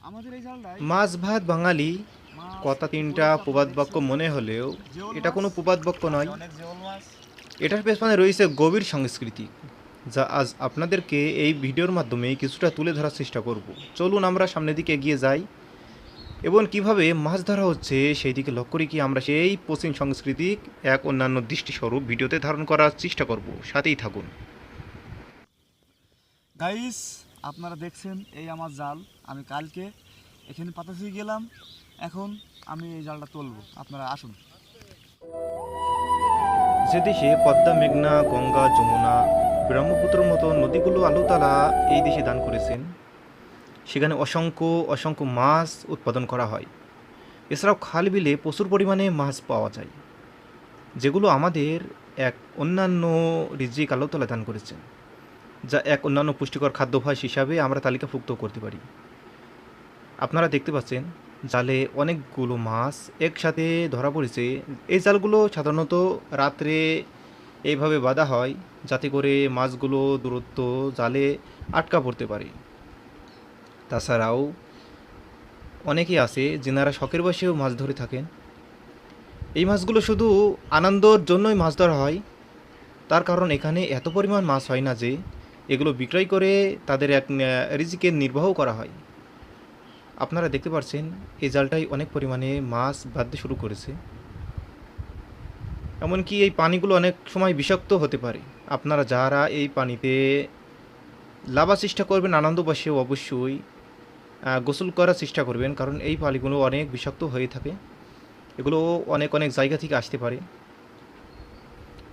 আমাদের এই জালটায় মাছ ভাত বাঙালি মাছ কথা তিনটা বলতে আপনারা প্রবাদ বাক্য দেখছেন মনে হলেও জিওল এটা মাছ কোনো প্রবাদ বাক্য আছে, নয়। অনেক জিওল মাছ। এটার পেছনে রয়েছে গভীর সংস্কৃতি, যা আজ আপনাদেরকে এই ভিডিওর মাধ্যমে কিছুটা তুলে ধরার চেষ্টা করব। চলুন আমরা সামনের দিকে এগিয়ে যাই এবং কিভাবে মাছ ধরা হচ্ছে সেই দিকে লক্ষ্য রেখে আমরা সেই পশ্চিম সংস্কৃতির এক অন্যান্য দৃষ্টিস্বরূপ ভিডিওতে ধারণ করার চেষ্টা করব। সাথেই থাকুন। গাইস, আপনারা দেখছেন এই আমার জাল। আমি কালকে এখানে পাতাছি গেলাম, এখন আমি এই জালটা তুলবো। আপনারা আসুন। যে দেশে পদ্মা, মেঘনা, গঙ্গা, যমুনা, ব্রহ্মপুত্রের মতো নদীগুলো আল্লাহ তাআলা এই দেশে দান করেছেন, সেখানে অসংখ্য অসংখ্য মাছ উৎপাদন করা হয়। এছাড়াও খাল বিলে প্রচুর পরিমাণে মাছ পাওয়া যায়, যেগুলো আমাদের এক অন্যান্য রিজিক আল্লাহ তাআলা দান করেছেন, যা এক অন্যান্য পুষ্টিকর খাদ্যাভ্যাস হিসাবে আমরা তালিকাভুক্ত করতে পারি। আপনারা দেখতে পাচ্ছেন জালে অনেকগুলো মাছ একসাথে ধরা পড়েছে। এই জালগুলো সাধারণত রাত্রে এইভাবে বাঁধা হয় যাতে করে মাছগুলো দূরত্ব জালে আটকা পড়তে পারে। তাছাড়াও অনেকেই আছে যেনারা শখের বশেও মাছ ধরে থাকেন। এই মাছগুলো শুধু আনন্দর জন্যই মাছ ধরা হয়, তার কারণ এখানে এত পরিমাণ মাছ হয় না যে এগুলো বিক্রয় করে তাদের এক রিজিকের নির্বাহ করা হয়। আপনারা দেখতে পাচ্ছেন এই জালটাই অনেক পরিমাণে মাছ বাঁধতে শুরু করেছে। এমনকি এই পানিগুলো অনেক সময় বিষাক্ত হতে পারে। আপনারা যারা এই পানিতে লাভার চেষ্টা করবেন আনন্দবশে অবশ্যই গোসল করার চেষ্টা করবেন, কারণ এই পানিগুলো অনেক বিষাক্ত হয়ে থাকে। এগুলো অনেক অনেক জায়গা থেকে আসতে পারে।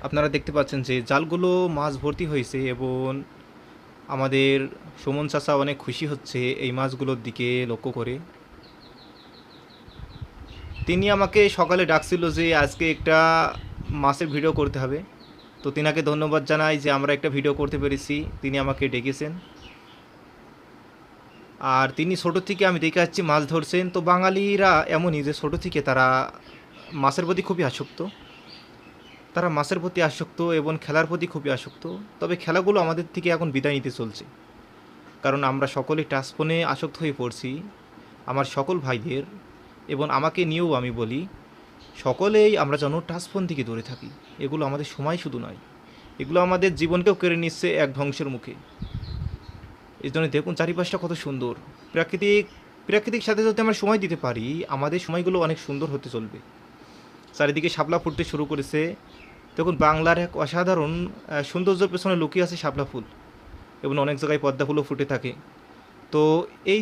আপনারা দেখতে পাচ্ছেন যে জালগুলো মাছ ভর্তি হয়েছে এবং আমাদের সুমন চাচা অনেক খুশি হচ্ছে এই মাছগুলোর দিকে লক্ষ্য করে। তিনি আমাকে সকালে ডাকছিল যে আজকে একটা মাছের ভিডিও করতে হবে, তো তিনাকে ধন্যবাদ জানাই যে আমরা একটা ভিডিও করতে পেরেছি। তিনি আমাকে ডেকেছেন, আর তিনি ছোটো থেকে আমি দেখে আসছি মাছ ধরছেন। তো বাঙালিরা এমনই যে ছোটো থেকে তারা মাছের প্রতি খুবই আসক্ত, তারা মাছের প্রতি আসক্ত এবং খেলার প্রতি খুবই আসক্ত। তবে খেলাগুলো আমাদের থেকে এখন বিদায় নিতে চলছে, কারণ আমরা সকলেই টাচফোনে আসক্ত হয়ে পড়ছি। আমার সকল ভাইদের এবং আমাকে নিয়েও আমি বলি, সকলেই আমরা যেন টাচফোন থেকে দূরে থাকি। এগুলো আমাদের সময় শুধু নয়, এগুলো আমাদের জীবনকেও কেড়ে নিচ্ছে এক ধ্বংসের মুখে। এই জন্য দেখুন চারিপাশটা কত সুন্দর। প্রাকৃতিক সাথে যদি আমরা সময় দিতে পারি, আমাদের সময়গুলো অনেক সুন্দর হতে চলবে। চারিদিকে শাপলা ফুটতে শুরু করেছে। দেখুন বাংলার এক অসাধারণ সৌন্দর্যের পেছনে লুকিয়ে আছে শাপলা ফুল, এবং অনেক জায়গায় পদ্মা ফুলও ফুটে থাকে। তো এই